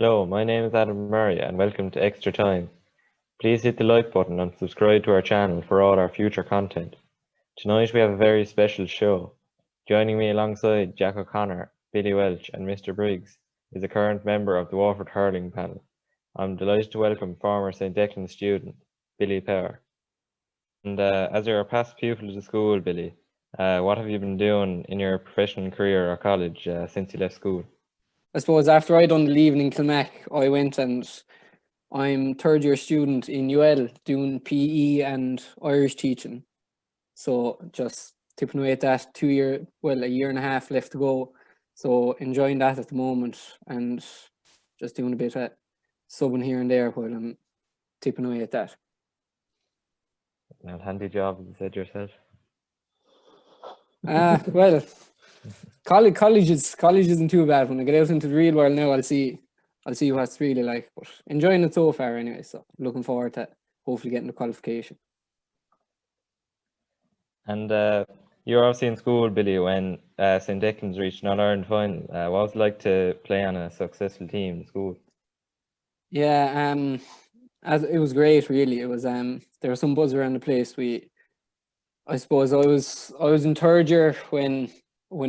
Hello, my name is Adam Murray and welcome to Extra Time. Please hit the like button and subscribe to our channel for all our future content. Tonight we have a very special show. Joining me alongside Jack O'Connor, Billy Welch and Mr. Briggs is a current member of the Waterford hurling panel. I'm delighted to welcome former St. Declan student, Billy Power. And as you're a past pupil of the school, Billy, what have you been doing in your professional career or college since you left school? I suppose after I done the leaving in Kilmac, I went and I'm third year student in UL doing PE and Irish teaching. So just tipping away at that a year and a half left to go. So enjoying that at the moment and just doing a bit of subbing here and there while I'm tipping away at that. Well, handy job, as you said yourself. Well, college isn't too bad. When I get out into the real world now, I'll see what it's really like. But enjoying it so far anyway. So looking forward to hopefully getting the qualification. And you were obviously in school, Billy, when St. Declan's reached an All-Ireland final. What was it like to play on a successful team in school? Yeah, as it was great, really. It was there was some buzz around the place. I suppose I was in third year when we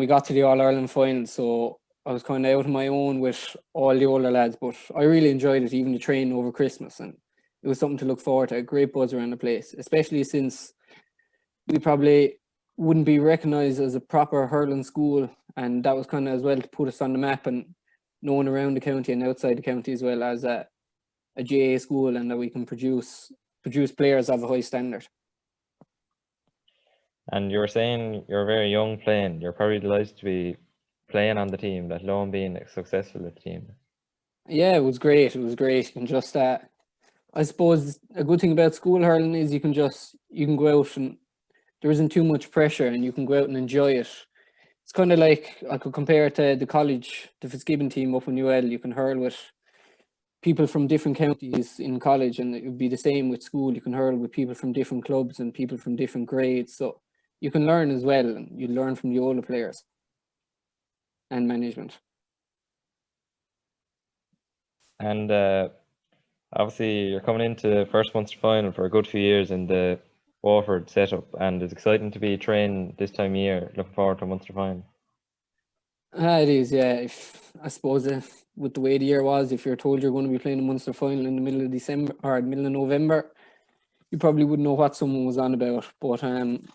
got to the All Ireland final, so I was kind of out on my own with all the older lads, but I really enjoyed it, even the training over Christmas, and it was something to look forward to. A great buzz around the place, especially since we probably wouldn't be recognised as a proper hurling school, and that was kind of as well to put us on the map and known around the county and outside the county as well as a GAA school, and that we can produce players of a high standard. And you were saying you're very young playing. You're probably delighted to be playing on the team, let alone being successful at the team. Yeah, it was great. And just I suppose a good thing about school hurling is you can go out and there isn't too much pressure and you can go out and enjoy it. It's kind of like, I could compare it to the Fitzgibbon team up in UL. You can hurl with people from different counties in college, and it would be the same with school. You can hurl with people from different clubs and people from different grades. So you can learn as well, and you learn from the older players and management. And obviously you're coming into the first Munster Final for a good few years in the Waterford setup, and it's exciting to be training this time of year. Looking forward to Munster Final. It is, yeah. I suppose with the way the year was, if you're told you're going to be playing a Munster Final in the middle of December or middle of November, you probably wouldn't know what someone was on about. But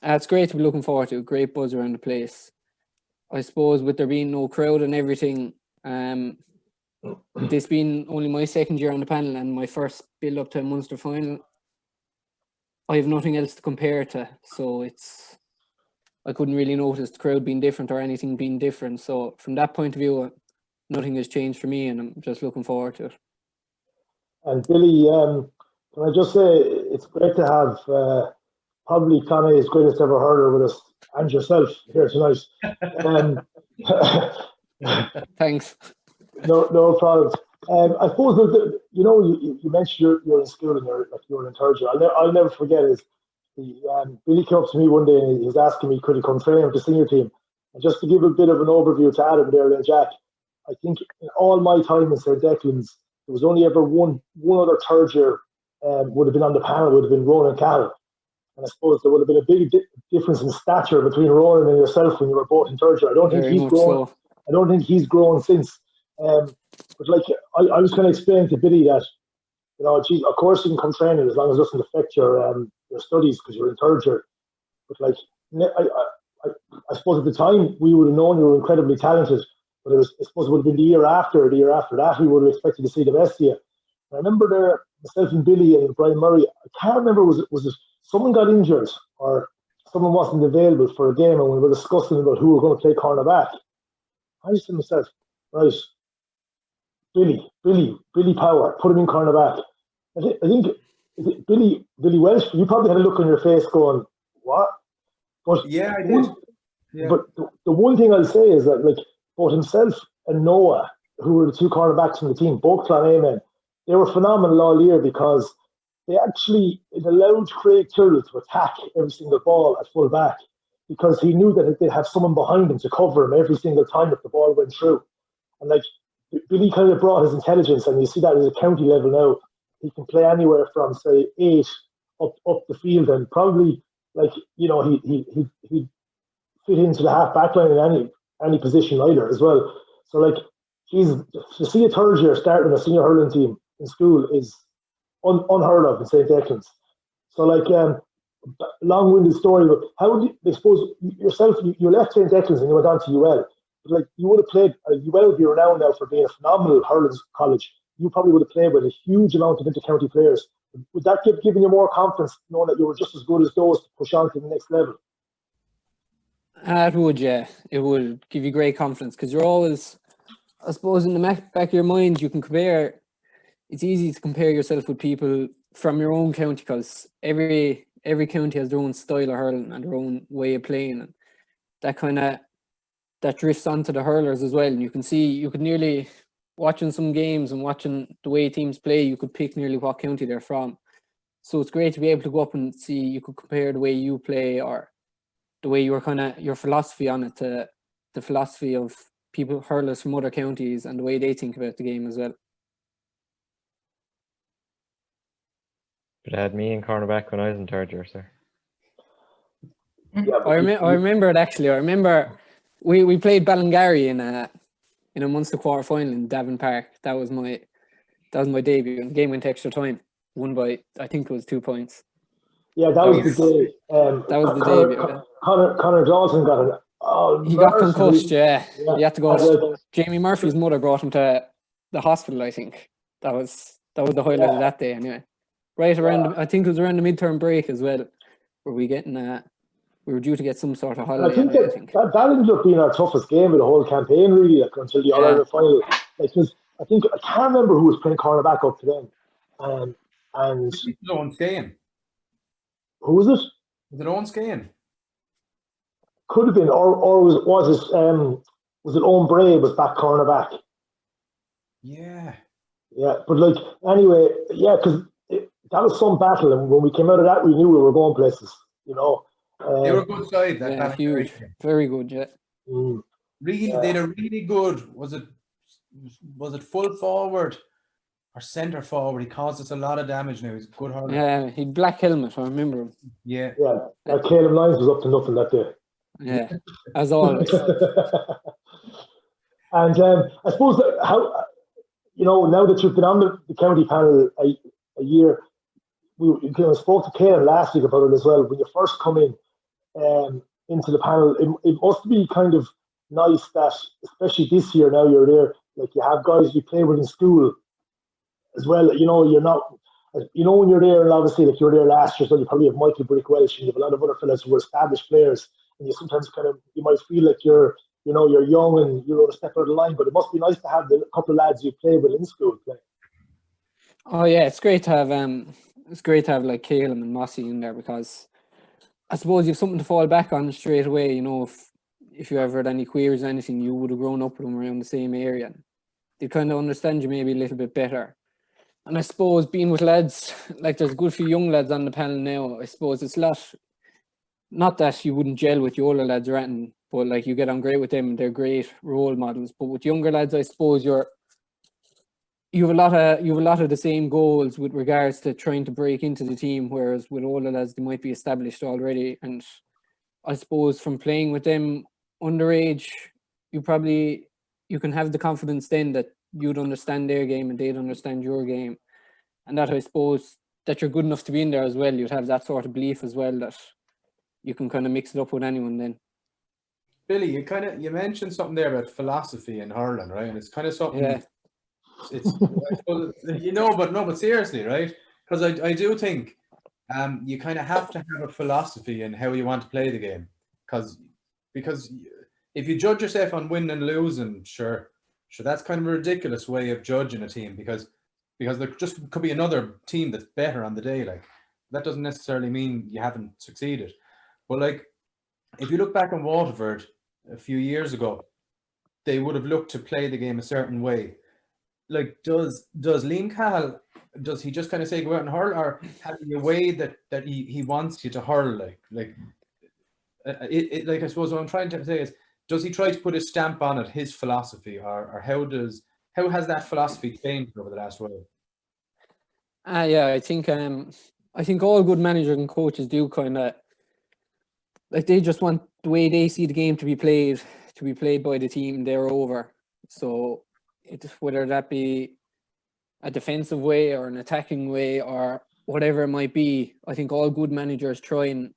it's great to be looking forward to. Great buzz around the place. I suppose with there being no crowd and everything, this being only my second year on the panel and my first build up to a Munster Final, I have nothing else to compare to. So I couldn't really notice the crowd being different or anything being different. So from that point of view, nothing has changed for me, and I'm just looking forward to it. And Billy, can I just say it's great to have probably Connie's greatest ever hurler with us and yourself here tonight. Thanks. No problem. I suppose that you mentioned you're in school and you're in third year. I'll never forget is Billy came up to me one day and he was asking me could he come train with the senior team. And just to give a bit of an overview to Adam there and Jack, I think in all my time in St. Declan's, there was only ever one other third year would have been on the panel, would have been Ronan Cahill. And I suppose there would have been a big difference in stature between Ronan and yourself when you were both in third year. I don't think he's grown since. But like I was going to explain to Billy that, of course you can come training as long as it doesn't affect your studies because you're in third year. But like I suppose at the time we would have known you were incredibly talented, but I suppose it would have been the year after that we would have expected to see the best of you. And I remember there, myself and Billy and Brian Murray, I can't remember was it someone got injured or someone wasn't available for a game, and we were discussing about who were going to play cornerback. I just said to myself, right, Billy Power, put him in cornerback. I think Billy Welsh, you probably had a look on your face going, what? But yeah, I did. Yeah. But the one thing I'll say is that, like, both himself and Noah, who were the two cornerbacks from the team, both Clan men, they were phenomenal all year because it allowed Craig Tyrrell to attack every single ball at full back because he knew that they'd have someone behind him to cover him every single time if the ball went through. And like Billy kind of brought his intelligence, and you see that at a county level now. He can play anywhere from say 8 up the field, and probably like he fit into the half back line in any position either as well. So like to see a third year starting a senior hurling team in school is unheard of in St. Declans. So like long-winded story, but how would you, I suppose yourself, you left St. Declans and you went on to UL. But like you would have played, UL would be renowned now for being a phenomenal hurling college. You probably would have played with a huge amount of inter-county players. Would that given you more confidence, knowing that you were just as good as those to push on to the next level? It would, yeah. It would give you great confidence because you're always, I suppose, in the back of your mind, you can compare. It's easy to compare yourself with people from your own county because every county has their own style of hurling and their own way of playing, and that drifts onto the hurlers as well. And you could nearly, watching some games and watching the way teams play, you could pick nearly what county they're from. So it's great to be able to go up and see, you could compare the way you play or the way your philosophy on it to the philosophy of people, hurlers from other counties, and the way they think about the game as well. But it had me in cornerback when I was in third year, sir. Yeah, I remember it actually. I remember we played Ballingarry in a Munster Quarter Final in Davin Park. That was my debut, and the game went to extra time. Won by, I think it was 2 points. Yeah, that was the day. That was the debut. Connor Dawson got it. He got concussed. Yeah, he had to go. Like, Jamie Murphy's mother brought him to the hospital. I think that was the highlight of that day. Anyway, right around, I think it was around the midterm break as well. Were we getting we were due to get some sort of holiday. I think that ended up being our toughest game of the whole campaign, really, like, until the All-Ireland final. Like, I can't remember who was playing cornerback up to then. And Owen Skehan. Who was it? Was it Owen Skehan? Could have been, or was it Owen Bray was back cornerback? Yeah. Yeah, but like anyway, yeah, because that was some battle, and when we came out of that, we knew we were going places. You know. They were a good side. That huge, very good. Yeah. Really, they had a really good. Was it full forward or centre forward? He caused us a lot of damage. Now he's a good hurler. Yeah, he had black helmet. I remember him. Yeah. Yeah, Caleb Lyons was up to nothing that day. Yeah, as always. And I suppose that how, now that you've been on the county panel a year, we spoke to Karen last week about it as well. When you first come in into the panel, it must be kind of nice that, especially this year now you're there, like you have guys you play with in school as well. You're not, when you're there, and obviously like you were there last year, so you probably have Michael Brick Welsh and you have a lot of other fellas who are established players, and you sometimes you might feel like you're young and you're going to step out of the line, but it must be nice to have a couple of lads you play with in school play. Oh yeah, it's great to have like Caleb and Mossy in there, because I suppose you have something to fall back on straight away. If you ever had any queries or anything, you would have grown up with them around the same area. They kind of understand you maybe a little bit better. And I suppose being with lads, like there's a good few young lads on the panel now, I suppose it's not that you wouldn't gel with your older lads or anything, but like you get on great with them, they're great role models. But with younger lads, I suppose you have a lot of the same goals with regards to trying to break into the team, whereas with older lads they might be established already. And I suppose from playing with them underage, you can have the confidence then that you'd understand their game and they'd understand your game, and that I suppose that you're good enough to be in there as well. You'd have that sort of belief as well that you can kind of mix it up with anyone then. Billy, you mentioned something there about philosophy in hurling, right? And it's kind of something. Yeah. It's but seriously, right? Because I do think you kind of have to have a philosophy in how you want to play the game, because if you judge yourself on winning and losing, sure, that's kind of a ridiculous way of judging a team, because there just could be another team that's better on the day. Like, that doesn't necessarily mean you haven't succeeded. But like, if you look back on Waterford a few years ago, they would have looked to play the game a certain way. Like, does Liam Cahill, does he just kind of say go out and hurl, or have he a way that he wants you to hurl? Like I suppose what I'm trying to say is, does he try to put a stamp on it, his philosophy, or how has that philosophy changed over the last while? Yeah, I think all good managers and coaches do kind of like, they just want the way they see the game to be played by the team they're over. So whether that be a defensive way or an attacking way or whatever it might be, I think all good managers try and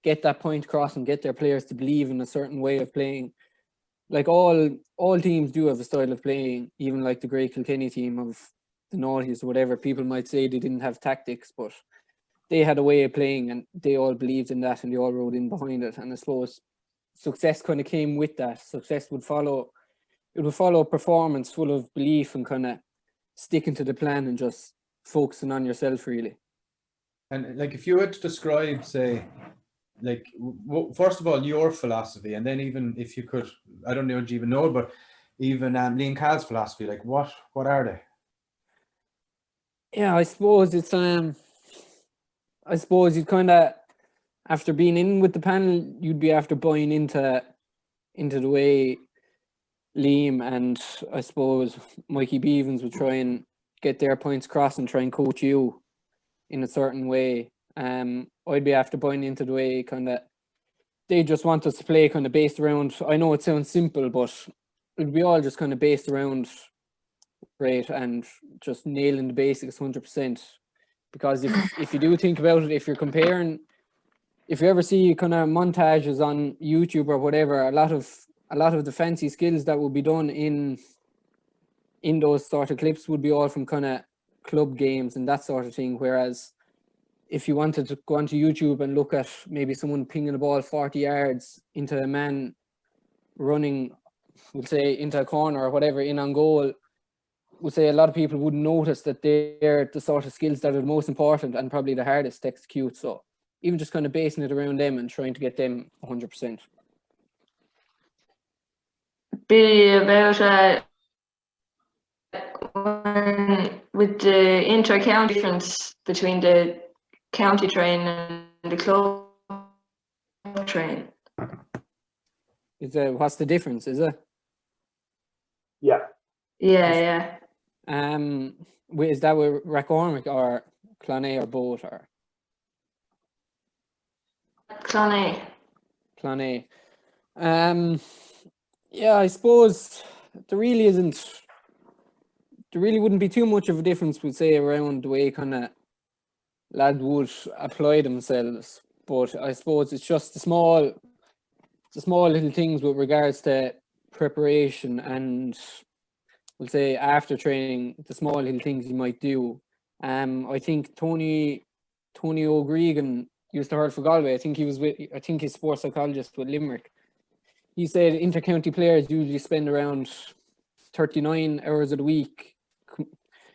get that point across and get their players to believe in a certain way of playing. Like all teams do have a style of playing, even like the great Kilkenny team of the noughties or whatever. People might say they didn't have tactics, but they had a way of playing and they all believed in that and they all rode in behind it. And I suppose success kind of came with that. Success would follow performance full of belief and kind of sticking to the plan and just focusing on yourself, really. And like, if you had to describe, say, like, first of all, your philosophy, and then even if you could, I don't know if you even know, but even Liam Call's philosophy, like what are they? Yeah, I suppose it's I suppose you'd kind of, after being in with the panel, you'd be after buying into the way Liam and I suppose Mikey Beavens would try and get their points across and try and coach you in a certain way. I'd be after buying into the way kind of they just want us to play kind of based around, I know it sounds simple, but it'd be all just kind of based around great and just nailing the basics 100%. Because if you do think about it, if you ever see kind of montages on YouTube or whatever, a lot of the fancy skills that will be done in those sort of clips would be all from kind of club games and that sort of thing. Whereas if you wanted to go onto YouTube and look at maybe someone pinging a ball 40 yards into a man running, we'll say into a corner or whatever in on goal, we'll say a lot of people wouldn't notice that they're the sort of skills that are the most important and probably the hardest to execute. So even just kind of basing it around them and trying to get them 100%. Be about with the inter-county difference between the county train and the club train. What's the difference? Is it? Yeah. Yeah. Is that with Racormac or Clonea or both or? Clonea. Yeah, I suppose there really wouldn't be too much of a difference, we'd say, around the way kind of lads would apply themselves. But I suppose it's just the small little things with regards to preparation and we'll say after training, the small little things you might do. I think Tony O'Gregan used to hurl for Galway. I think he's sports psychologist with Limerick. He said inter-county players usually spend around 39 hours of the week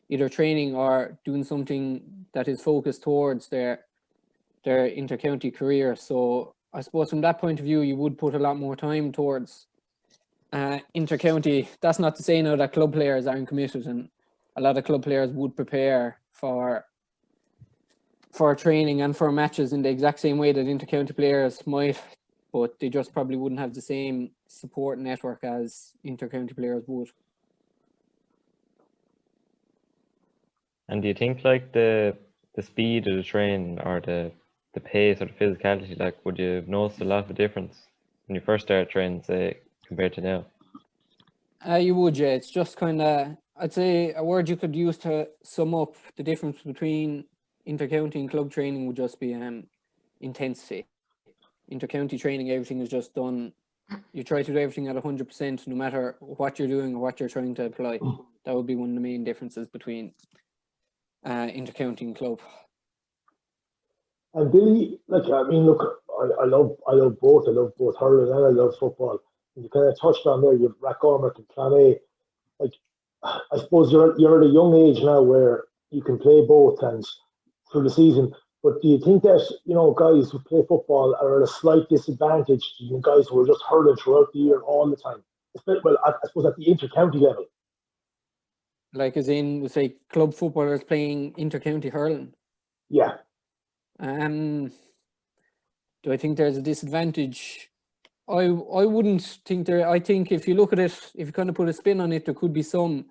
either training or doing something that is focused towards their inter-county career. So I suppose from that point of view, you would put a lot more time towards inter-county. That's not to say now that club players aren't committed, and a lot of club players would prepare for training and for matches in the exact same way that inter-county players might, but they just probably wouldn't have the same support network as inter-county players would. And do you think like the speed of the train or the pace or the physicality, like would you notice a lot of a difference when you first start training, say, compared to now? You would, yeah. It's just kind of, I'd say a word you could use to sum up the difference between inter-county and club training would just be intensity. Inter-county training, everything is just done. You try to do everything at 100%, no matter what you're doing or what you're trying to apply. That would be one of the main differences between inter-county and club. And Billy, like, I mean, look, I love both. I love both hurling and I love football. And you kind of touched on there, you've Racormac and Clonea. Like, I suppose you're at a young age now where you can play both and through the season. But do you think that, you know, guys who play football are at a slight disadvantage to you guys who are just hurling throughout the year all the time? Well, I suppose at the inter-county level. Like as in, we say, club footballers playing inter-county hurling? Yeah. Do I think there's a disadvantage? I wouldn't think there. I think if you look at it, if you kind of put a spin on it, there could be some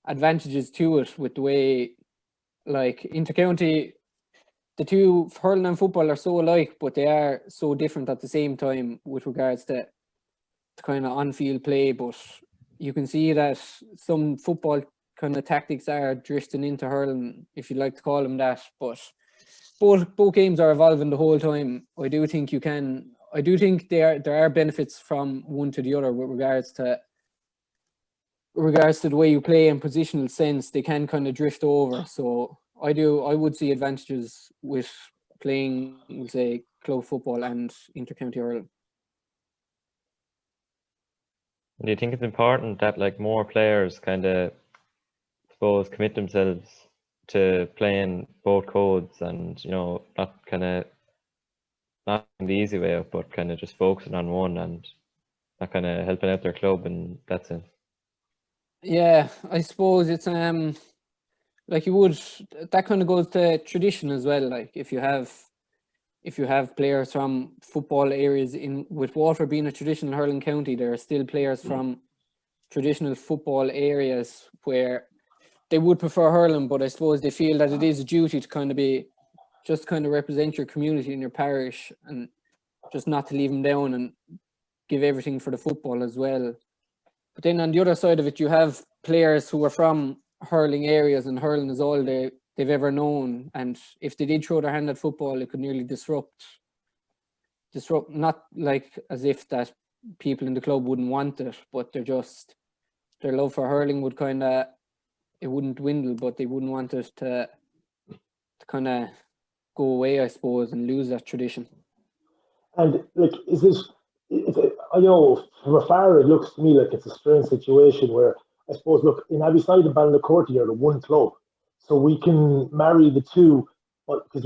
advantages to it with the way, like, intercounty, the two, hurling and football, are so alike, but they are so different at the same time with regards to kind of on-field play. But you can see that some football kind of tactics are drifting into hurling, if you like to call them that. But both games are evolving the whole time. I do think there are benefits from one to the other with regards to the way you play and positional sense. They can kind of drift over. So I would see advantages with playing, say, club football and intercounty hurling. Do you think it's important that like more players kind of, suppose, commit themselves to playing both codes and, you know, not in the easy way up, but kind of just focusing on one and not kind of helping out their club in that sense? Yeah, I suppose it's like that kind of goes to tradition as well. Like if you have players from football areas, with Waterford being a traditional hurling county, there are still players from traditional football areas where they would prefer hurling, but I suppose they feel that it is a duty to kind of represent your community and your parish, and just not to leave them down and give everything for the football as well. But then on the other side of it, you have players who are from hurling areas, and hurling is all they've ever known. And if they did throw their hand at football, it could nearly disrupt, not like as if that people in the club wouldn't want it, but their love for hurling would it wouldn't dwindle, but they wouldn't want it to kind of go away, I suppose, and lose that tradition. And like, I know from afar it looks to me like it's a strange situation where, I suppose, look, in Abbeyside and Ballynacourty are the one club, so we can marry the two, but because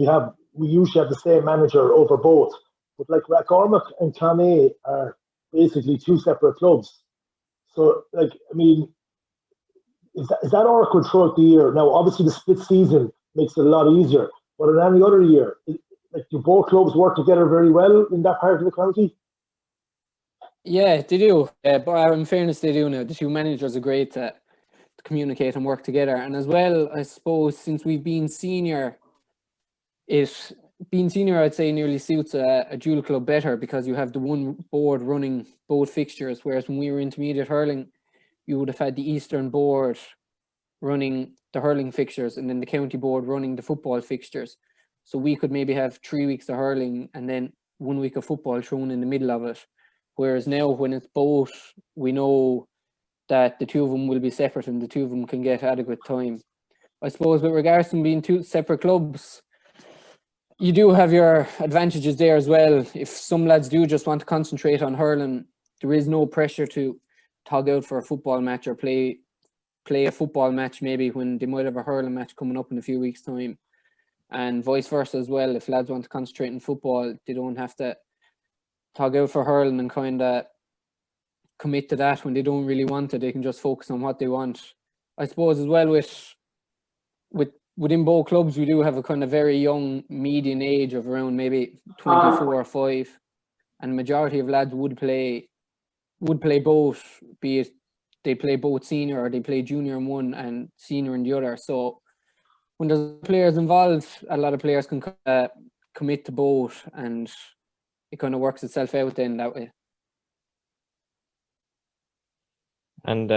we usually have the same manager over both. But like Rathcormac and Clonmel are basically two separate clubs. So, like, I mean, is that awkward throughout the year? Now, obviously, the split season makes it a lot easier, but in any other year, like, do both clubs work together very well in that part of the county? Yeah, they do. But in fairness, they do now. The two managers are great to communicate and work together. And as well, I suppose, since we've been senior, I'd say nearly suits a dual club better, because you have the one board running both fixtures, whereas when we were intermediate hurling, you would have had the Eastern board running the hurling fixtures and then the county board running the football fixtures. So we could maybe have 3 weeks of hurling and then 1 week of football thrown in the middle of it. Whereas now, when it's both, we know that the two of them will be separate and the two of them can get adequate time. I suppose with regards to them being two separate clubs, you do have your advantages there as well. If some lads do just want to concentrate on hurling, there is no pressure to tog out for a football match or play a football match maybe when they might have a hurling match coming up in a few weeks' time. And vice versa as well. If lads want to concentrate on football, they don't have to tog out for hurling and kind of commit to that when they don't really want it. They can just focus on what they want. I suppose as well within both clubs, we do have a kind of very young median age of around maybe 24 or 5, and the majority of lads would play both, be it they play both senior or they play junior in one and senior in the other. So when there's players involved, a lot of players can commit to both, and it kind of works itself out then that way. And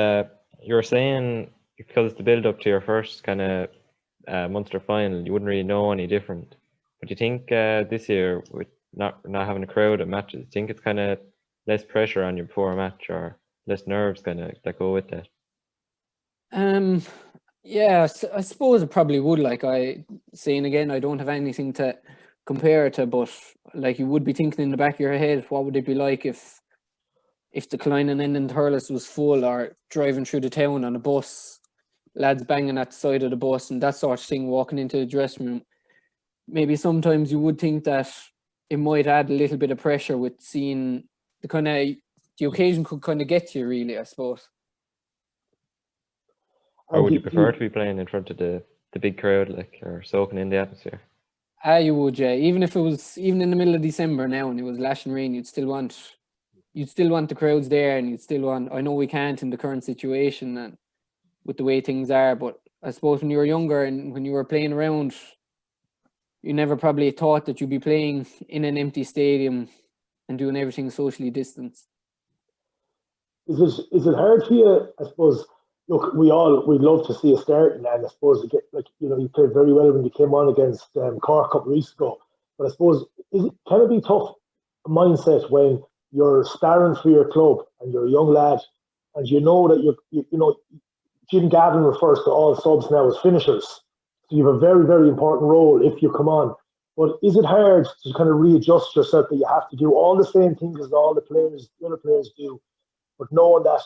you were saying, because the build up to your first kind of Munster Final, you wouldn't really know any different. But do you think this year, with not having a crowd at matches, do you think it's kind of less pressure on you before a match, or less nerves kind of that go with that? Yeah, I suppose it probably would. Like I saying again, I don't have anything to compare it to, but like you would be thinking in the back of your head, what would it be like if Declan and End Hurlers was full, or driving through the town on a bus, lads banging at the side of the bus and that sort of thing, walking into the dressing room. Maybe sometimes you would think that it might add a little bit of pressure with seeing the occasion could kind of get to you, really, I suppose. Or would you prefer to be playing in front of the big crowd, like, or soaking in the atmosphere? You would, yeah. Even if it was in the middle of December now and it was lashing rain, you'd still want you'd still want the crowds there, and you'd still want. I know we can't in the current situation and with the way things are, but I suppose when you were younger and when you were playing around, you never probably thought that you'd be playing in an empty stadium and doing everything socially distanced. Is it hard for you? I suppose. Look, we'd love to see a start, and I suppose you played very well when you came on against Cork a couple of weeks ago. But I suppose can it be tough mindset when you're starring for your club and you're a young lad, and you know that Jim Gavin refers to all subs now as finishers. So you have a very, very important role if you come on. But is it hard to kind of readjust yourself that you have to do all the same things as all the other players do, but knowing that,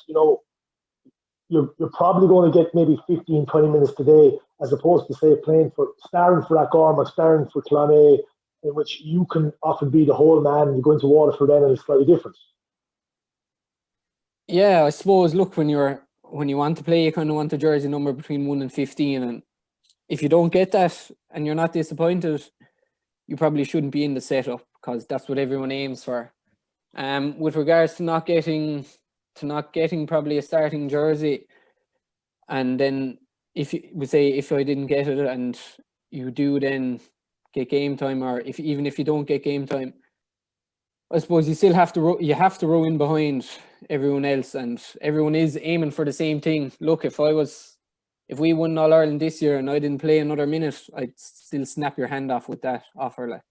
you're probably going to get maybe 15, 20 minutes today, as opposed to, say, starring for Agorm or starring for Clare, in which you can often be the whole man and you go into Waterford then and it's slightly different. Yeah, I suppose, look, when you want to play, you kind of want a jersey number between 1 and 15, and if you don't get that and you're not disappointed, you probably shouldn't be in the setup, because that's what everyone aims for. With regards to not getting probably a starting jersey, and then if I didn't get it and you do then get game time, or even if you don't get game time, I suppose you still have to row in behind everyone else, and everyone is aiming for the same thing. Look, if we won All Ireland this year and I didn't play another minute, I'd still snap your hand off with that offer. Like.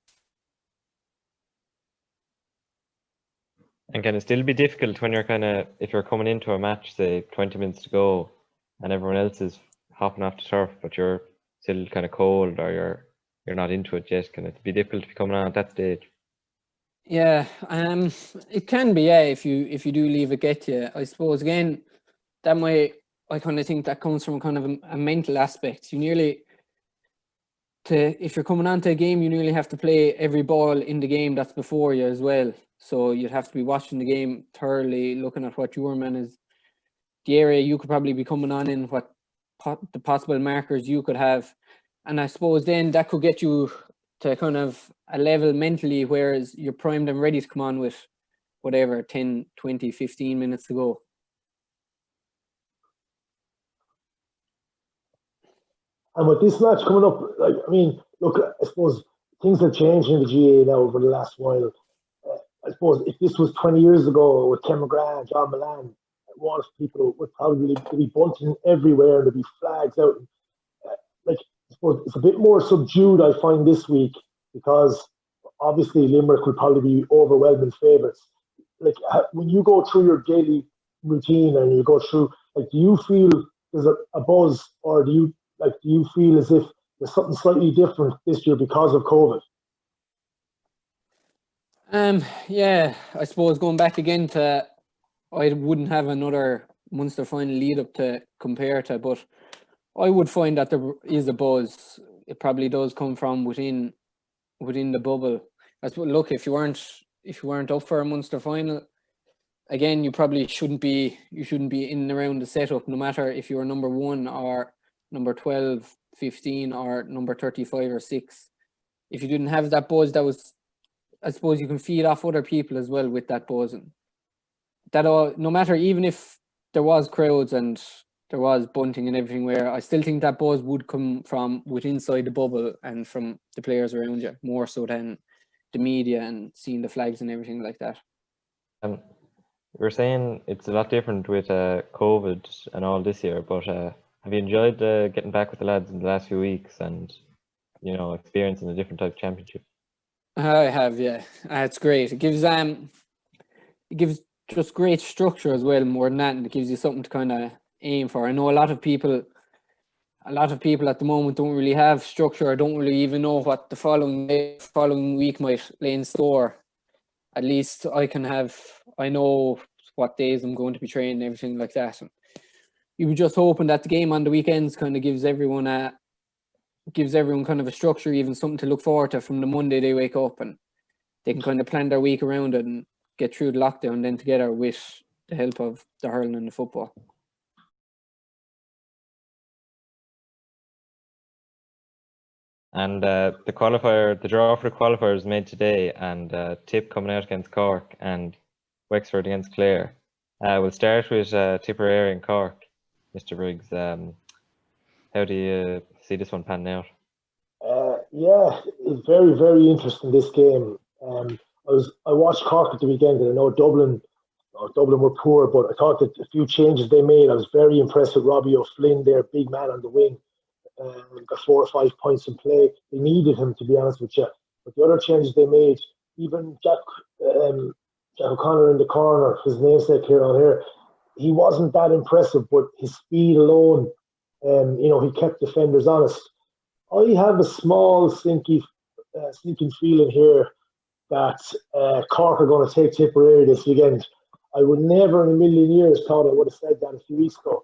And can it still be difficult when if you're coming into a match, say 20 minutes to go, and everyone else is hopping off the turf, but you're still kind of cold, or you're not into it yet? Can it be difficult to be coming on at that stage? Yeah, it can be. Yeah, if you do leave it get you. I suppose again, that way I kind of think that comes from kind of a mental aspect. If you're coming onto a game, you nearly have to play every ball in the game that's before you as well. So you'd have to be watching the game thoroughly, looking at what your man is, the area you could probably be coming on in, what the possible markers you could have. And I suppose then that could get you to kind of a level mentally, whereas you're primed and ready to come on with whatever, 10, 20, 15 minutes to go. And with this match coming up, look, I suppose things have changed in the GA now over the last while. I suppose if this was 20 years ago with Ken McGrath, John Milan, Walsh, people would probably be bunting everywhere. There'd be flags out. I suppose it's a bit more subdued, I find, this week, because obviously Limerick will probably be overwhelming favourites. When you go through your daily routine and you go through, do you feel there's a buzz, or do you feel as if there's something slightly different this year because of COVID? Yeah, I suppose going back again to, I wouldn't have another Munster Final lead up to compare to, but I would find that there is a buzz. It probably does come from within the bubble. I suppose, look, if you weren't up for a Munster Final, again, you probably shouldn't be in and around the setup, no matter if you were number 1 or number 12, 15 or number 35 or 6. If you didn't have that buzz, I suppose you can feed off other people as well with that buzz. And no matter, even if there was crowds and there was bunting and everything, where I still think that buzz would come from inside the bubble and from the players around you, more so than the media and seeing the flags and everything like that. You're saying it's a lot different with COVID and all this year, but have you enjoyed getting back with the lads in the last few weeks and experiencing a different type of championship? I have, yeah. It's great. It gives just great structure as well, more than that, and it gives you something to kind of aim for. I know a lot of people at the moment don't really have structure, or don't really even know what the following week might lay in store. At least I know what days I'm going to be training and everything like that. And you were just hoping that the game on the weekends kind of gives everyone kind of a structure, even something to look forward to from the Monday they wake up, and they can kind of plan their week around it and get through the lockdown then together with the help of the hurling and the football. And the draw for the qualifier is made today, and Tip coming out against Cork, and Wexford against Clare. We'll start with Tipperary and Cork. Mr. Briggs, how do you see this one panning out? Yeah, it's very, very interesting, this game. I watched Cork at the weekend, and I know Dublin were poor, but I thought that a few changes they made. I was very impressed with Robbie O'Flynn, their big man on the wing. Got 4 or 5 points in play. They needed him, to be honest with you. But the other changes they made, even Jack O'Connor in the corner, his namesake here on here, he wasn't that impressive, but his speed alone, he kept defenders honest. I have a small sneaking feeling here that Cork are going to take Tipperary this weekend. I would never in a million years thought I would have said that a few weeks ago.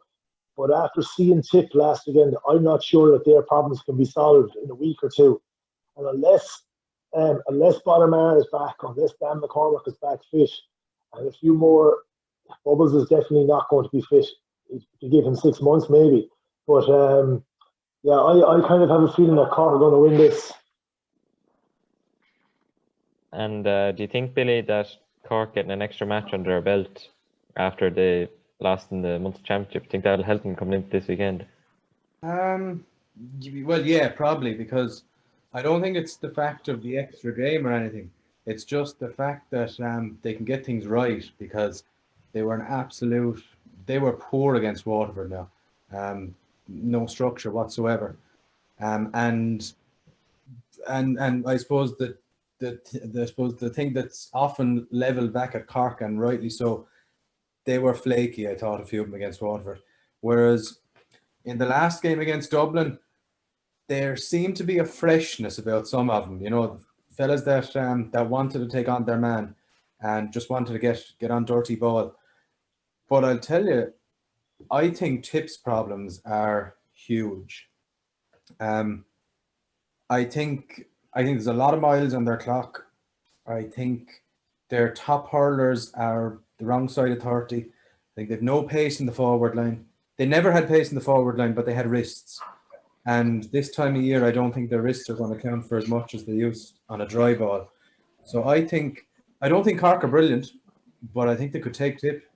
But after seeing Tip last weekend, I'm not sure that their problems can be solved in a week or two. And unless Bonamar is back, unless Dan McCormack is back fit, and a few more, Bubbles is definitely not going to be fit. You give him 6 months maybe. But yeah, I kind of have a feeling that Cork are going to win this. And do you think, Billy, that Cork getting an extra match under their belt after they lost in the Munster Championship, think that'll help them coming into this weekend? Well, yeah, probably, because I don't think it's the fact of the extra game or anything. It's just the fact that they can get things right, because they were they were poor against Waterford now. No structure whatsoever. And I suppose that the thing that's often leveled back at Cork, and rightly so, they were flaky, I thought, a few of them against Waterford. Whereas in the last game against Dublin, there seemed to be a freshness about some of them. Fellas that wanted to take on their man and just wanted to get on dirty ball. But I'll tell you, I think Tip's problems are huge. I think there's a lot of miles on their clock. I think their top hurlers are the wrong side of 30. I think they've no pace in the forward line. They never had pace in the forward line, but they had wrists. And this time of year, I don't think their wrists are going to count for as much as they used on a dry ball. So I don't think Cork are brilliant, but I think they could take Tip.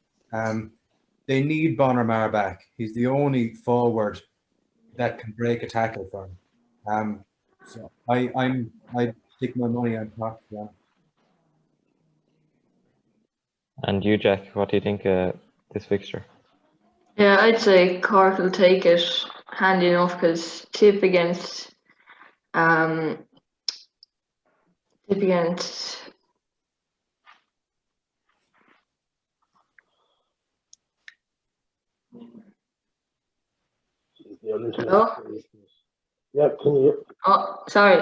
They need Bonamar back. He's the only forward that can break a tackle for him. So I stick my money on Cork. Yeah. And you, Jack, what do you think this fixture? Yeah, I'd say Cork will take it handy enough, because Tip against Hello? Yeah, can you? Oh, sorry.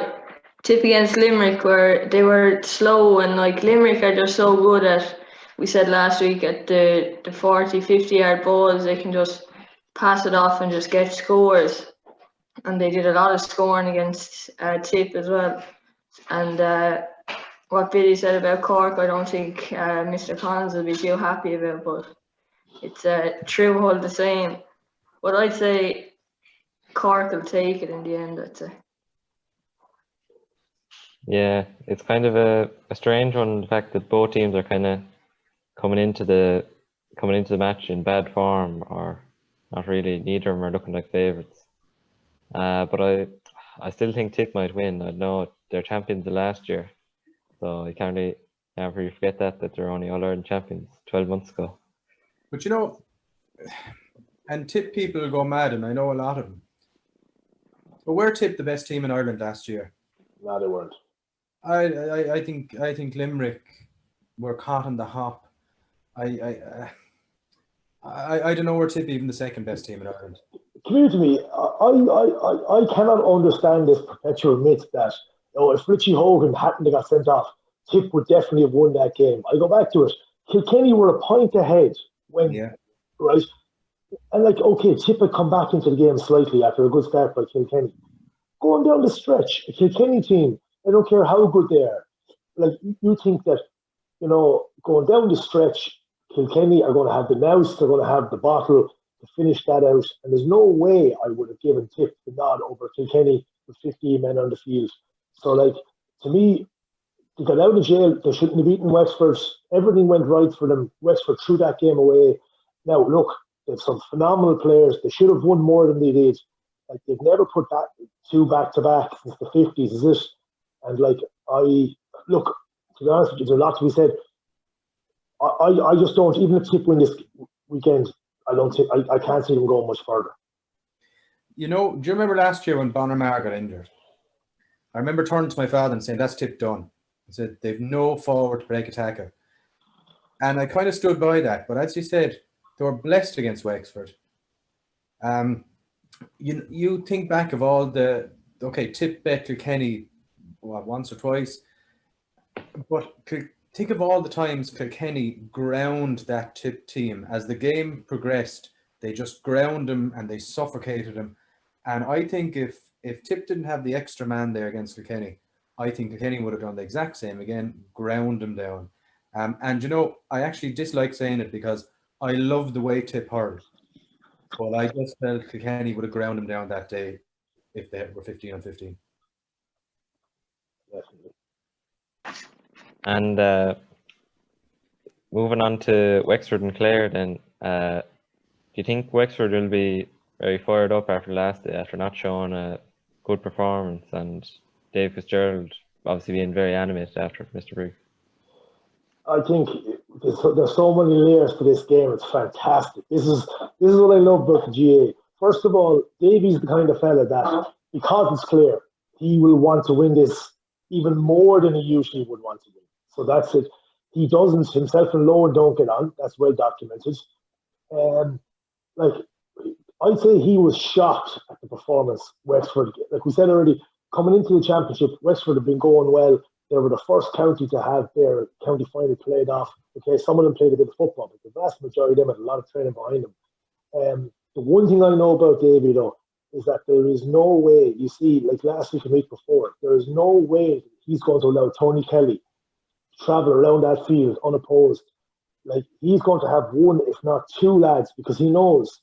Tip against Limerick, where they were slow, and Limerick are just so good at, we said last week, at the 40, 50-yard balls, they can just pass it off and just get scores. And they did a lot of scoring against Tip as well. And what Billy said about Cork, I don't think Mr. Collins will be too happy about, but it's true all the same. But I'd say Cork will take it in the end, I'd say. Yeah, it's kind of a strange one, the fact that both teams are kind of coming into the match in bad form, or not really. Neither of them are looking like favourites. But I still think Tip might win. I know they're champions of last year, so you can't really forget that they're only All-Ireland champions 12 months ago. But and Tip people will go mad, and I know a lot of them. But were Tip the best team in Ireland last year? No, they weren't. I think Limerick were caught on the hop. I don't know, were Tip even the second best team in Ireland? Come here to me. I cannot understand this perpetual myth that if Richie Hogan hadn't got sent off, Tip would definitely have won that game. I go back to it. Kilkenny were a point ahead right? And okay, Tip had come back into the game slightly after a good start by Kilkenny. Going down the stretch, a Kilkenny team, I don't care how good they are. You think that, going down the stretch, Kilkenny are going to have the nous, they're going to have the bottle to finish that out. And there's no way I would have given Tip the nod over Kilkenny with 15 men on the field. So, to me, they got out of jail. They shouldn't have beaten Wexford. Everything went right for them. Wexford threw that game away. Now, look, they've some phenomenal players. They should have won more than they did. Like, they've never put that two back-to-back since the 50s, is it? And, like, look, to be honest with you, there's a lot to be said. I just don't, even if Tip win this weekend, I can't see them going much further. You know, do you remember last year when Bonner-Maher got injured? I remember turning to my father and saying, that's Tip done. I said, they've no forward to break a tackle. And I kind of stood by that. But as you said, they were blessed against Wexford. You think back of all Tip bet Kilkenny once or twice. But think of all the times Kilkenny ground that Tip team. As the game progressed, they just ground them and they suffocated them. And I think if Tip didn't have the extra man there against Kilkenny, I think Kilkenny would have done the exact same again, ground them down. And you know, I actually dislike saying it because I love the way Tip hurled. But I just felt Kilkenny would have ground them down that day if they were 15-15. Definitely. And moving on to Wexford and Clare, then, do you think Wexford will be very fired up after last day, after not showing a good performance, and Dave Fitzgerald obviously being very animated after Mr. Briggs? I think there's so many layers to this game. It's fantastic. This is what I love about the GA. First of all, Davey's the kind of fella that, because it's Clare, he will want to win this even more than he usually would want to win. So that's it. He doesn't, himself and Lowen don't get on. That's well documented. Like, I'd say he was shocked at the performance Wexford. Like we said already, coming into the championship, Wexford have been going well. They were the first county to have their county final played off. Okay, some of them played a bit of football, but the vast majority of them had a lot of training behind them. The one thing I know about Davy, though, is that there is no way, you see, like last week and week before, there is no way he's going to allow Tony Kelly to travel around that field unopposed. Like, he's going to have one, if not two lads, because he knows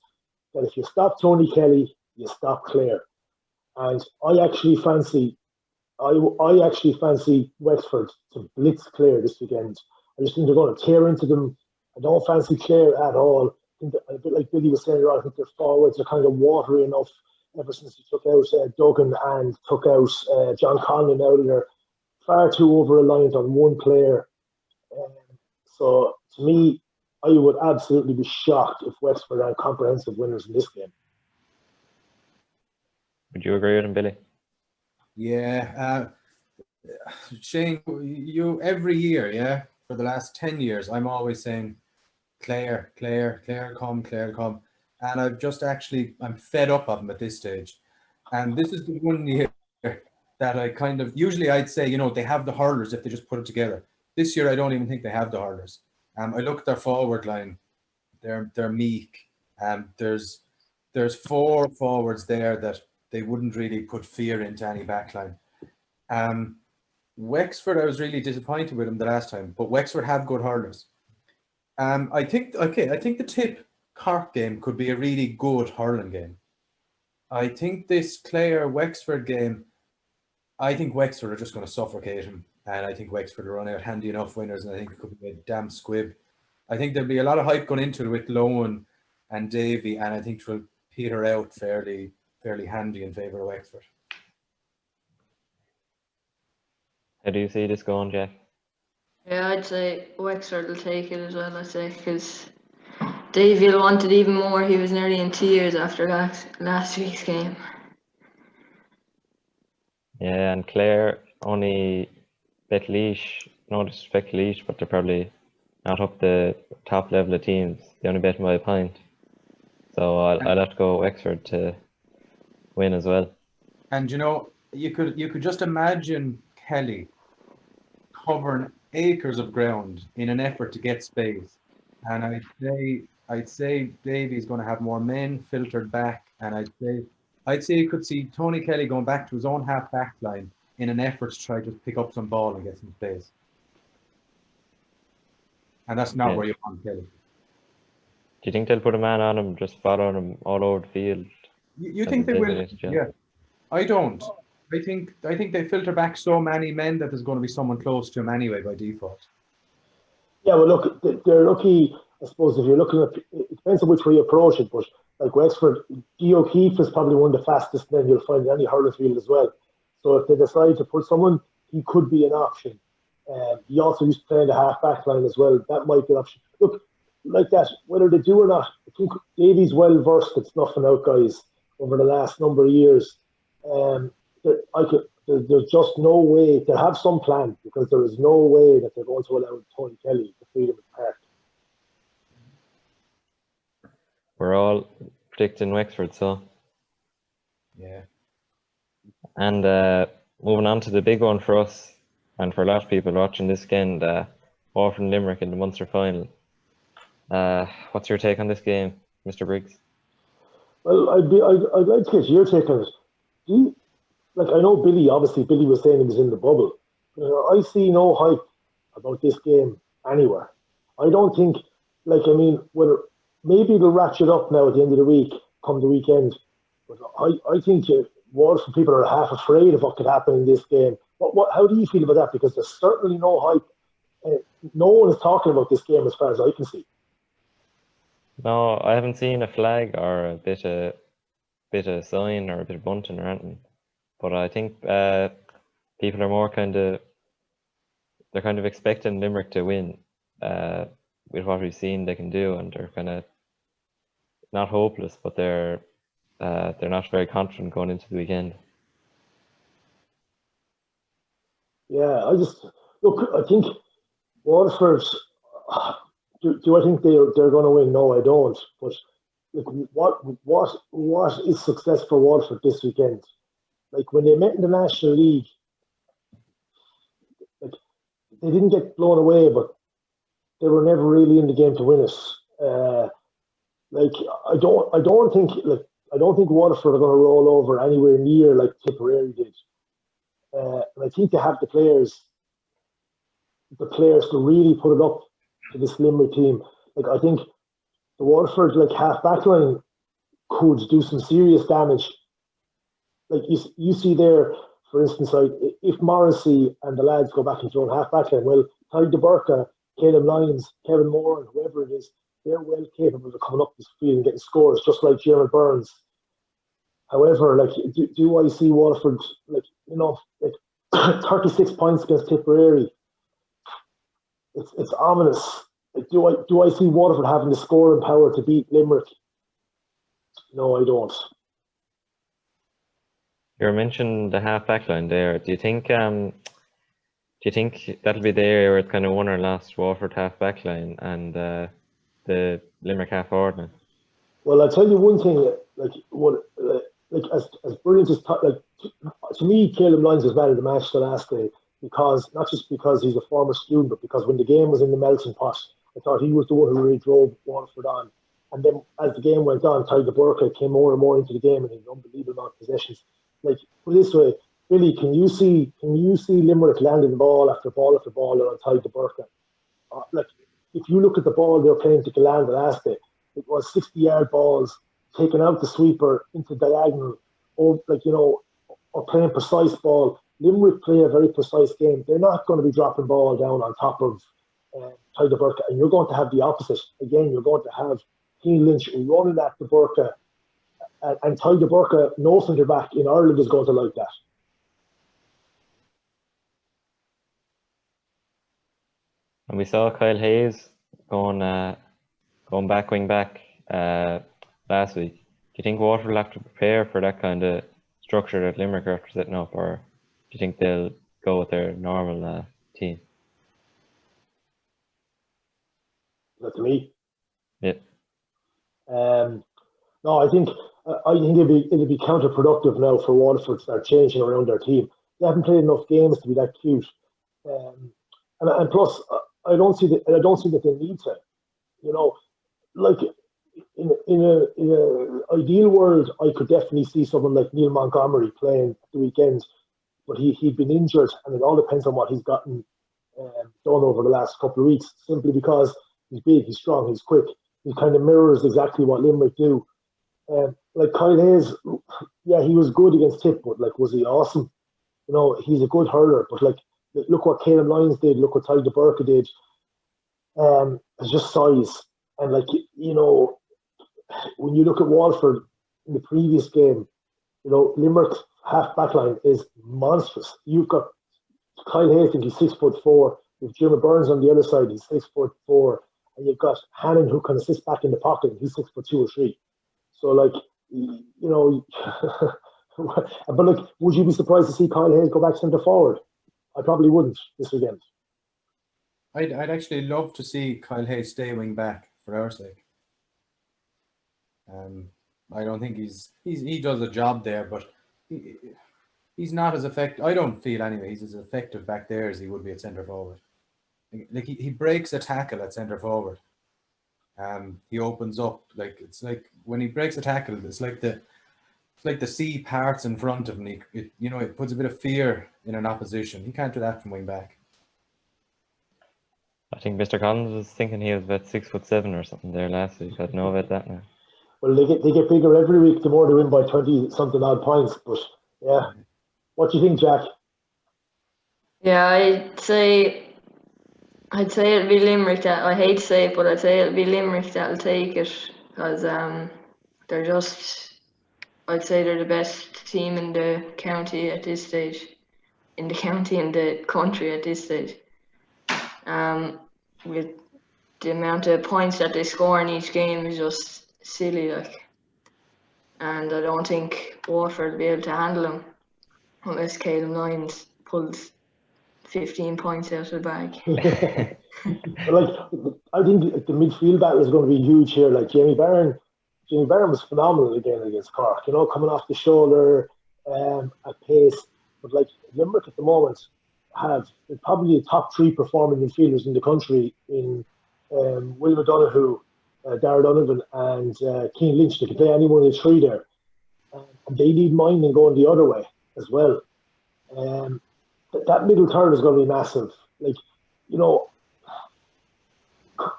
that if you stop Tony Kelly, you stop Clare. And I actually fancy Wexford to blitz Clare this weekend. I just think they're going to tear into them. I don't fancy Clare at all. I think that, a bit like Billy was saying earlier, I think their forwards are kind of watery enough ever since he took out Duggan and took out John Conlon out of there. Far too over-reliant on one player. So, to me, I would absolutely be shocked if Wexford are comprehensive winners in this game. Would you agree with him, Billy? Yeah. Shane, you every year, for the last 10 years, I'm always saying, Clare, come. And I'm fed up of them at this stage. And this is the one year that I kind of, usually I'd say, they have the hurlers if they just put it together. This year, I don't even think they have the hurlers. I look at their forward line. They're meek. There's 4 forwards there that they wouldn't really put fear into any backline. Wexford, I was really disappointed with them the last time, but Wexford have good hurlers. I think the Tip Cork game could be a really good hurling game. I think this Clare Wexford game, I think Wexford are just going to suffocate him, and I think Wexford will run out handy enough winners, and I think it could be a damn squib. I think there'll be a lot of hype going into it with Lowen and Davy, and I think it will peter out fairly handy in favour of Wexford. How do you see this going, Jack? Yeah, I'd say Wexford will take it as well, I'd say, because Davy will want it even more. He was nearly in tears after last week's game. Yeah, and Clare only bet Laois, no disrespect to Laois, but they're probably not up the top level of teams. They only bet by a point. So I'll have to go Wexford to win as well. And you could just imagine Kelly covering acres of ground in an effort to get space. And I'd say Davy's going to have more men filtered back, and I'd say you could see Tony Kelly going back to his own half back line in an effort to try to pick up some ball and get some space. And that's not where you want Kelly. Do you think they'll put a man on him, just following him all over the field? You think they will? Yeah. I don't. I think they filter back so many men that there's going to be someone close to him anyway by default. Yeah, well, look, they're lucky. I suppose if you're looking at it depends on which way you approach it, but like Wexford, Guy O'Keefe is probably one of the fastest men you'll find in any hurling field as well. So if they decide to put someone, he could be an option. He also used to play in the half-back line as well. That might be an option. Look, like that, whether they do or not, I think Davy's well versed at snuffing out guys over the last number of years. There's just no way to have some plan, because there is no way that they're going to allow Tony Kelly to feed him in the park. We're all predicting Wexford, so. Yeah. And moving on to the big one for us, and for a lot of people watching this weekend, Waterford and Limerick in the Munster Final. What's your take on this game, Mr. Briggs? Well, I'd like to get your take on it. I know Billy was saying he was in the bubble. I see no hype about this game anywhere. I don't think, well, maybe they'll ratchet up now at the end of the week, come the weekend. But I think Waterford people are half afraid of what could happen in this game. How do you feel about that? Because there's certainly no hype. No one is talking about this game as far as I can see. No, I haven't seen a flag or a bit of sign or a bit of bunting or anything. But I think people are more they're kind of expecting Limerick to win with what we've seen they can do, and they're kind of not hopeless, but they're not very confident going into the weekend. Yeah, I think Waterford. Do I think they're going to win? No, I don't. But what is success for Waterford this weekend? Like when they met in the National League, like they didn't get blown away, but they were never really in the game to win it. I don't think Waterford are going to roll over anywhere near like Tipperary did. And I think they have the players to really put it up to this Limerick team. Like I think the Waterford half back line could do some serious damage. Like you see there, for instance, like if Morrissey and the lads go back into their own half back line, well, Ty DeBurka, Caleb Lyons, Kevin Moore, and whoever it is, they're well capable of coming up this field and getting scores, just like Jared Burns. However, do I see Waterford 36 points against Tipperary? It's ominous. Do I see Waterford having the scoring power to beat Limerick? No, I don't. You mentioned the half back line there. Do you think that'll be the area where it's kind of won or lost, Waterford half back line and the Limerick half forward line? Well, I'll tell you one thing. As brilliant as to me, Caleb Lyons was man of the match the last day, because not just because he's a former student, but because when the game was in the melting pot, I thought he was the one who really drove Waterford on. And then as the game went on, Ty DeBurka came more and more into the game, and he had unbelievable amount of possessions. Put it this way, Billy, can you see Limerick landing ball after ball after ball on Ty DeBurka? If you look at the ball they were playing to Declan the last day, it was 60-yard balls taken out the sweeper into diagonal, or playing precise ball. Limerick play a very precise game. They're not going to be dropping ball down on top of Ty DeBurka, and you're going to have the opposite. Again, you're going to have Keane Lynch running at DeBurka, and Ty DeBurka, no centre back in Ireland, is going to like that. And we saw Kyle Hayes going back wing back last week. Do you think Waterford will have to prepare for that kind of structure that Limerick are setting up, or do you think they'll go with their normal team? That's me. Yeah. No, I think it'd be counterproductive now for Waterford to start changing around their team. They haven't played enough games to be that cute, and plus I don't see that they need to. In a ideal world, I could definitely see someone like Neil Montgomery playing the weekend, but he'd been injured, and it all depends on what he's gotten done over the last couple of weeks. Simply because he's big, he's strong, he's quick. He kind of mirrors exactly what Limerick do. Kyle Hayes, yeah, he was good against Tip, but was he awesome? You know, he's a good hurler, but like, look what Caleb Lyons did, look what Tyler DeBurka did. It's just size. And like, you know, when you look at Waterford in the previous game, you know, Limerick's half back line is monstrous. You've got Kyle Haythink, he's 6'4". You've Jimmy Burns on the other side, he's 6'4", and you've got Hannon who can assist back in the pocket. He's 6'2" or 3". So like, you know, but like, would you be surprised to see Kyle Hayes go back centre forward? I probably wouldn't this weekend. I'd actually love to see Kyle Hayes stay wing back for our sake. I don't think he does a job there, but he's not as effective. I don't feel anyway he's as effective back there as he would be at centre forward. Like he breaks a tackle at centre forward. He opens up, like, it's like when he breaks a tackle, it's like the sea parts in front of him. It puts a bit of fear in an opposition. He can't do that from wing back. I think Mr. Collins was thinking he was about 6'7" or something there last week. I don't know about that now. Well, they get bigger every week the more they win by 20-something odd points. But yeah, what do you think, Jack? Yeah, I'd say it'll be Limerick that, I hate to say it, but I'd say it'll be Limerick that'll take it, because they're just, I'd say they're the best team in the county at this stage, in the county and the country at this stage. With the amount of points that they score in each game is just silly, like, and I don't think Waterford will be able to handle them unless Caleb Lyons pulls 15 points out of the bag. But like, I think the midfield battle is going to be huge here. Like Jamie Barron was phenomenal again against Cork. You know, coming off the shoulder, at pace. But like Limerick at the moment have probably the top 3 performing midfielders in the country in William O'Donoghue, Darragh Donovan, and Keane Lynch. They can play any one of the 3 there. And they need minding going the other way as well. That middle third is going to be massive. Like, you know,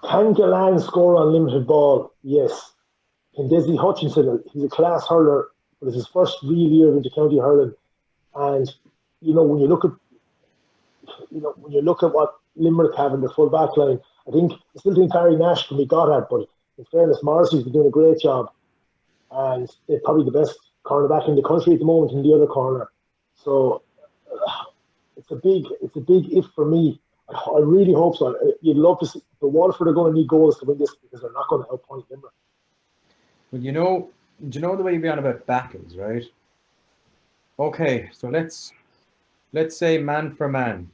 can Galan score on limited ball? Yes. Can Desi Hutchinson? He's a class hurler, but it's his first real year into county hurling. And you know, when you look at what Limerick have in their full back line, I still think Harry Nash can be got at, but in fairness, Morrissey's been doing a great job, and they're probably the best cornerback in the country at the moment in the other corner. So it's a big if for me. I really hope so. You'd love to see the Waterford are going to need goals to win this, because they're not going to outpoint Limerick. Well, do you know the way you've been on about battles, right? Okay, so let's say man for man.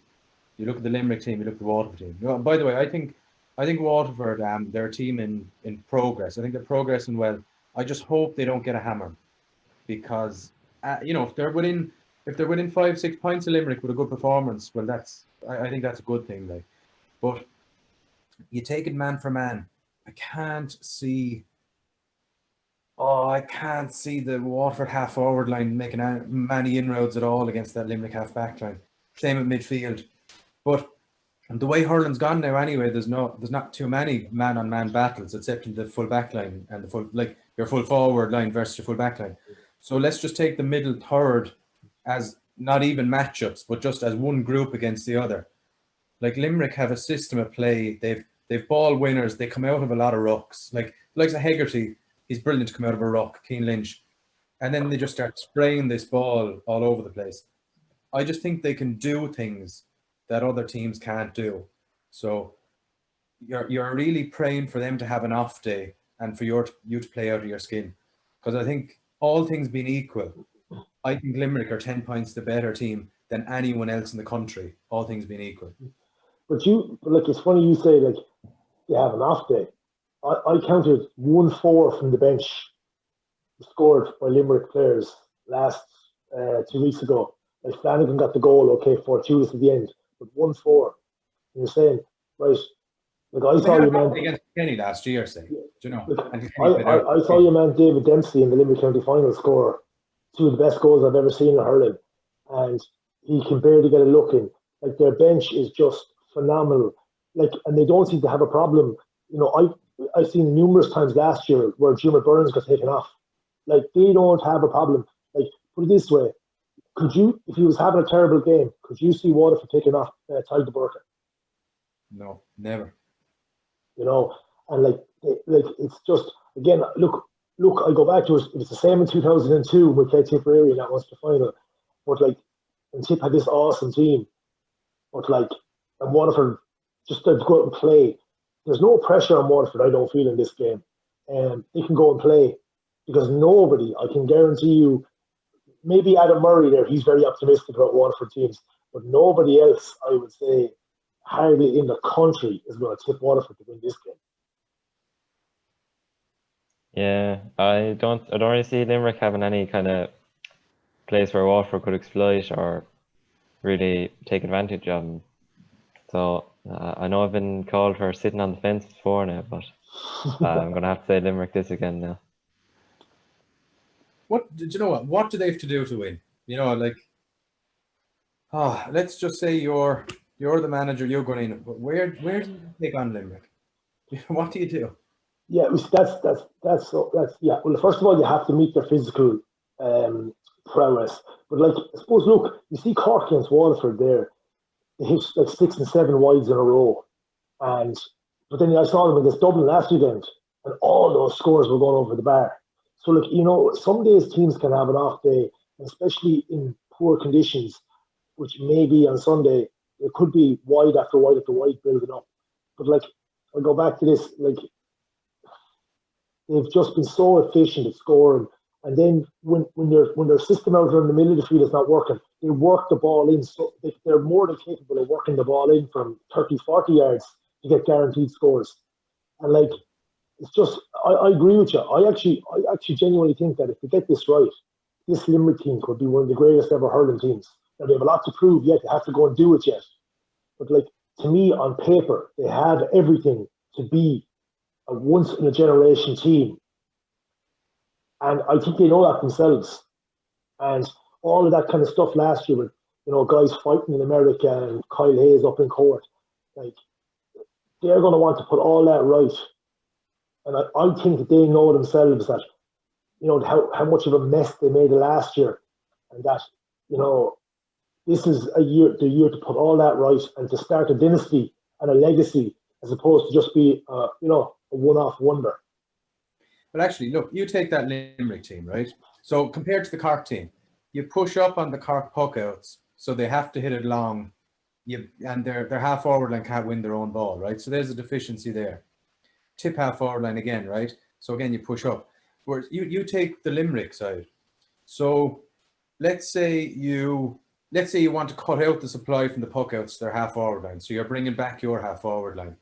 You look at the Limerick team, you look at the Waterford team. You know, by the way, I think Waterford, they're a team in progress. I think they're progressing well. I just hope they don't get a hammer, because if they're within 5-6 points of Limerick with a good performance, well, I think that's a good thing. Like, but you take it man for man. I can't see the Waterford half forward line making many inroads at all against that Limerick half back line. Same at midfield. But the way hurling's gone now anyway, there's not too many man on man battles except in the full back line and your full forward line versus your full back line. So let's just take the middle third as not even matchups, but just as one group against the other. Like Limerick have a system of play. They've ball winners. They come out of a lot of rucks. Like a Hegarty, he's brilliant to come out of a ruck. Keane Lynch, and then they just start spraying this ball all over the place. I just think they can do things that other teams can't do. So you're really praying for them to have an off day and for you to play out of your skin, because I think all things being equal, I think Limerick are 10 points the better team than anyone else in the country, all things being equal. But it's funny you say, like, they have an off day. I counted 1-4 from the bench scored by Limerick players last 2 weeks ago. Like, Flanagan got the goal, okay, 4-2 at the end, but 1-4. And you're saying, right, like, I saw your man against Kenny last year, say, you know. Like, I saw your man David Dempsey in the Limerick County Final score 2 of the best goals I've ever seen in hurling, and he can barely get a look in. Like, their bench is just phenomenal. Like, and they don't seem to have a problem. You know, I've seen numerous times last year where Jimmy Burns got taken off. Like, they don't have a problem. Like, put it this way, could you, if he was having a terrible game, could you see Waterford taking off Tiger Burke? No, never. You know, and like it's just, again, look, I go back to it. It was the same in 2002 when we played Tipperary in that Munster Final. But like, and Tip had this awesome team, but like, and Waterford just to go out and play. There's no pressure on Waterford, I don't feel, in this game. They can go and play because nobody, I can guarantee you, maybe Adam Murray there, he's very optimistic about Waterford teams, but nobody else, I would say, hardly in the country is going to tip Waterford to win this game. Yeah, I don't really see Limerick having any kind of place where Waterford could exploit or really take advantage of them. So I know I've been called for sitting on the fence before now, but I'm going to have to say Limerick this again now. What do you know? What do they have to do to win? You know, like, let's just say you're the manager. You're going in. Where do you take on Limerick? What do you do? Yeah, that's yeah. Well, first of all, you have to meet their physical prowess. But like, I suppose, look, you see Cork against Waterford there. They hit like 6 and 7 wides in a row, but then I saw them against Dublin last weekend, and all those scores were going over the bar. So look, you know, some days teams can have an off day, especially in poor conditions, which maybe on Sunday it could be wide after wide after wide building up. But like, I go back to this, like, they've just been so efficient at scoring. And then when their system out there in the middle of the field is not working, they work the ball in. So they're more than capable of working the ball in from 30, 40 yards to get guaranteed scores. And like, it's just, I agree with you. I actually genuinely think that if they get this right, this Limerick team could be one of the greatest ever hurling teams. Now, they have a lot to prove yet. They have to go and do it yet. But like, to me, on paper, they have everything to be a once-in-a-generation team. And I think they know that themselves. And all of that kind of stuff last year with, you know, guys fighting in America and Kyle Hayes up in Cork, like, they're going to want to put all that right. And I think that they know themselves that, you know, how much of a mess they made last year. And that, you know, this is the year to put all that right and to start a dynasty and a legacy as opposed to just be, you know, a one-off wonder. But actually, look, you take that Limerick team, right? So compared to the Cork team, you push up on the Cork puck outs, so they have to hit it long. And their half forward line can't win their own ball, right? So there's a deficiency there. Tip half forward line again, right? So again, you push up. Whereas you take the Limerick side. So let's say you want to cut out the supply from the puck outs to their half forward line. So you're bringing back your half forward line,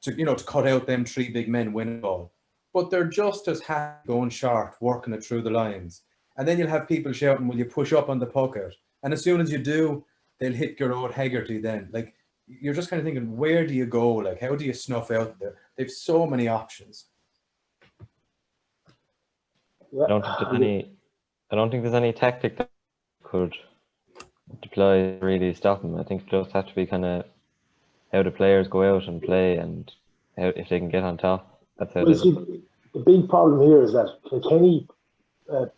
to cut out them 3 big men winning ball. But they're just as happy going short, working it through the lines. And then you'll have people shouting, will you push up on the puck out? And as soon as you do, they'll hit Gerard Hegarty then. Like, you're just kind of thinking, where do you go? Like, how do you snuff out there? They've so many options. Yeah. I don't think there's any tactic that could deploy to really stop them. I think it just has to be kind of how the players go out and play and how, if they can get on top. That's how the big problem here is that Kilkenny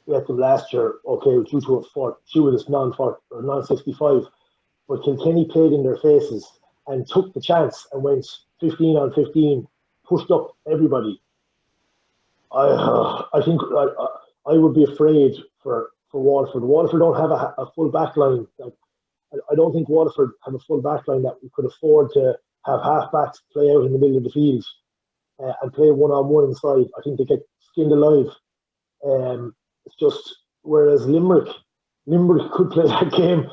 beat them last year, okay, due to this non-40 or non-65, but Kilkenny played in their faces and took the chance and went 15 on 15, pushed up everybody. I think I would be afraid for Waterford. Waterford don't have a full back line. I don't think Waterford have a full back line that we could afford to have half-backs play out in the middle of the field and play one-on-one inside. I think they get skinned alive. It's just, whereas Limerick could play that game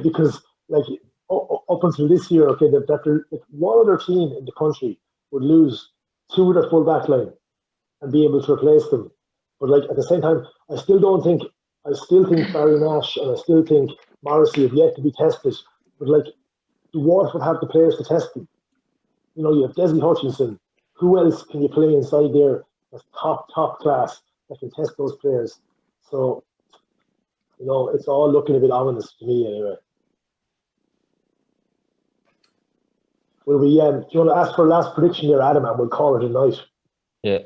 because, like, up until this year, okay, one other team in the country would lose 2 of their full back line and be able to replace them. But like, at the same time, I still think Barry Nash and I still think Morrissey have yet to be tested. But like, do Waterford have the players to test them? You know, you have Desi Hutchinson. Who else can you play inside there that's top class that can test those players? So, you know, it's all looking a bit ominous to me anyway. Will we? Do you want to ask for a last prediction there, Adam, and we'll call it a night? Yeah.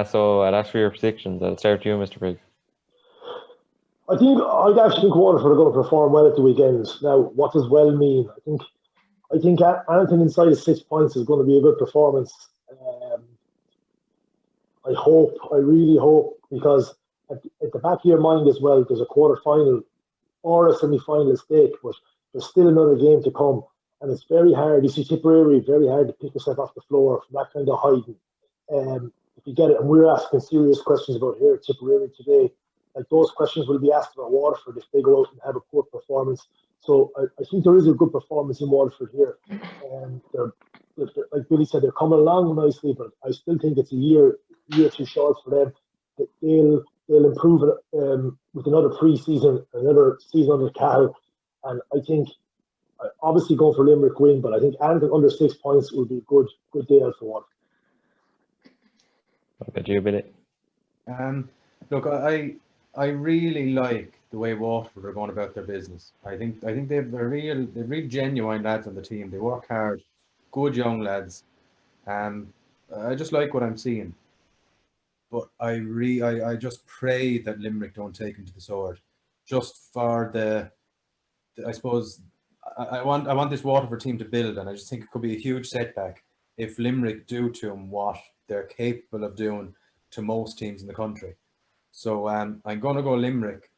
So I'll ask for your predictions. I'll start with you, Mr. Briggs. I'd actually think Waterford are going to perform well at the weekend. Now, what does well mean? I think anything inside of 6 points is going to be a good performance. I really hope, because at the back of your mind as well, there's a quarter final or a semi-final at stake, but there's still another game to come, and it's very hard. You see Tipperary, very hard to pick yourself off the floor from that kind of hiding. If you get it, and we're asking serious questions about here at Tipperary today, like those questions will be asked about Waterford if they go out and have a poor performance. So I think there is a good performance in Waterford here. They're, like Billy said, they're coming along nicely, but I still think it's a year too short for them. They'll improve with another pre-season, another season under Cal, and I think obviously going for Limerick win, but I think anything under 6 points would be a good day out for Waterford. What about you, Billy? Look, I really like the way Waterford are going about their business. I think they've real genuine lads on the team. They work hard, good young lads. I just like what I'm seeing. But I just pray that Limerick don't take him to the sword, just for I suppose I want this Waterford team to build, and I just think it could be a huge setback if Limerick do to him what they're capable of doing to most teams in the country. So I'm going to go Limerick,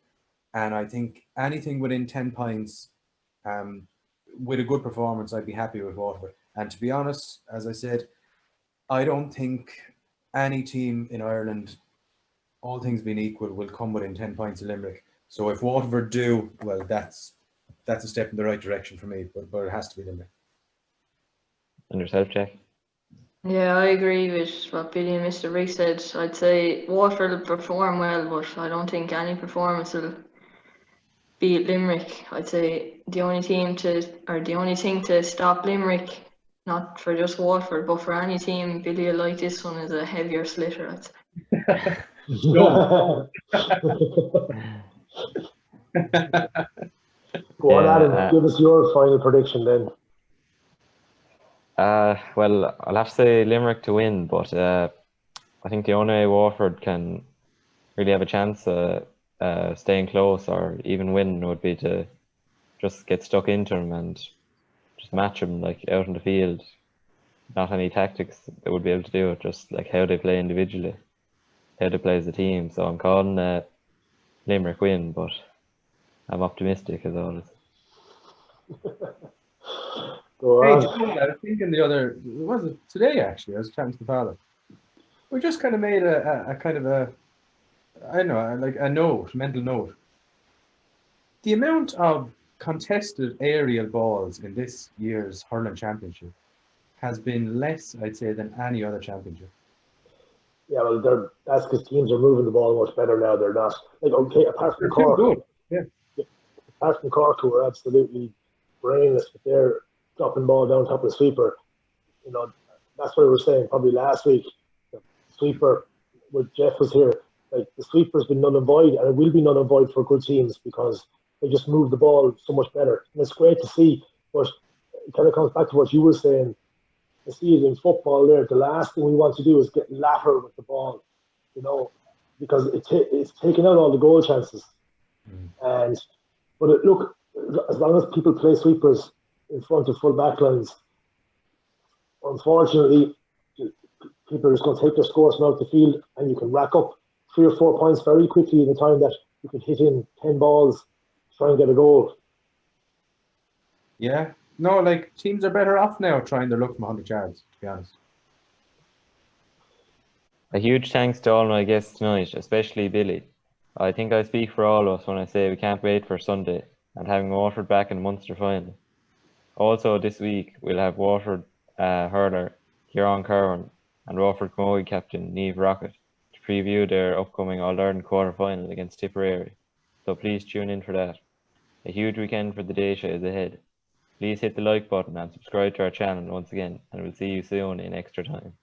and I think anything within 10 points, with a good performance, I'd be happy with Waterford. And to be honest, as I said, I don't think any team in Ireland, all things being equal, will come within 10 points of Limerick. So if Waterford do, well, that's a step in the right direction for me, but it has to be Limerick. And yourself, Jack? Yeah, I agree with what Billy and Mr. Briggs said. I'd say Waterford will perform well, but I don't think any performance will beat Limerick. I'd say the only thing to stop Limerick, not for just Waterford, but for any team, Billy will like this one, is a heavier slitter, I'd say. Go on, Adam, give us your final prediction then. Well, I'll have to say Limerick to win, but I think the only way Waterford can really have a chance of staying close or even win would be to just get stuck into them and just match them like out in the field. Not any tactics they would be able to do it, just like how they play individually, how they play as a team. So I'm calling Limerick win, but I'm optimistic as always. Go Hey, on. do you know what I was thinking was it today actually? I was chatting to the father. We just kind of made a kind of a, I don't know, like a mental note. The amount of contested aerial balls in this year's hurling championship has been less, I'd say, than any other championship. Yeah, well, that's because teams are moving the ball much better now. They're not apart from They're too Cork. good. Yeah. Apart from Cork, who are absolutely brainless, but they're dropping ball down top of the sweeper. You know, that's what we were saying probably last week. The sweeper, when Jeff was here, like the sweeper's been null and void, and it will be null and void for good teams because they just move the ball so much better. And it's great to see, but it kind of comes back to what you were saying. I see it in football there. The last thing we want to do is get lateral with the ball, you know, because it's taking out all the goal chances. But look, as long as people play sweepers in front of full back lines, unfortunately, people are just going to take their scores from out the field, and you can rack up 3 or 4 points very quickly in the time that you can hit in 10 balls, try and get a goal. Yeah. No, like teams are better off now trying their luck from 100 yards, to be honest. A huge thanks to all my guests tonight, especially Billy. I think I speak for all of us when I say we can't wait for Sunday and having Waterford back in the Munster Final. Also this week we'll have Waterford hurler Kieran Curran and Waterford Camogie captain Niamh Rocket to preview their upcoming All-Ireland quarter-final against Tipperary. So please tune in for that. A huge weekend for the Daisha is ahead. Please hit the like button and subscribe to our channel once again, and we'll see you soon in extra time.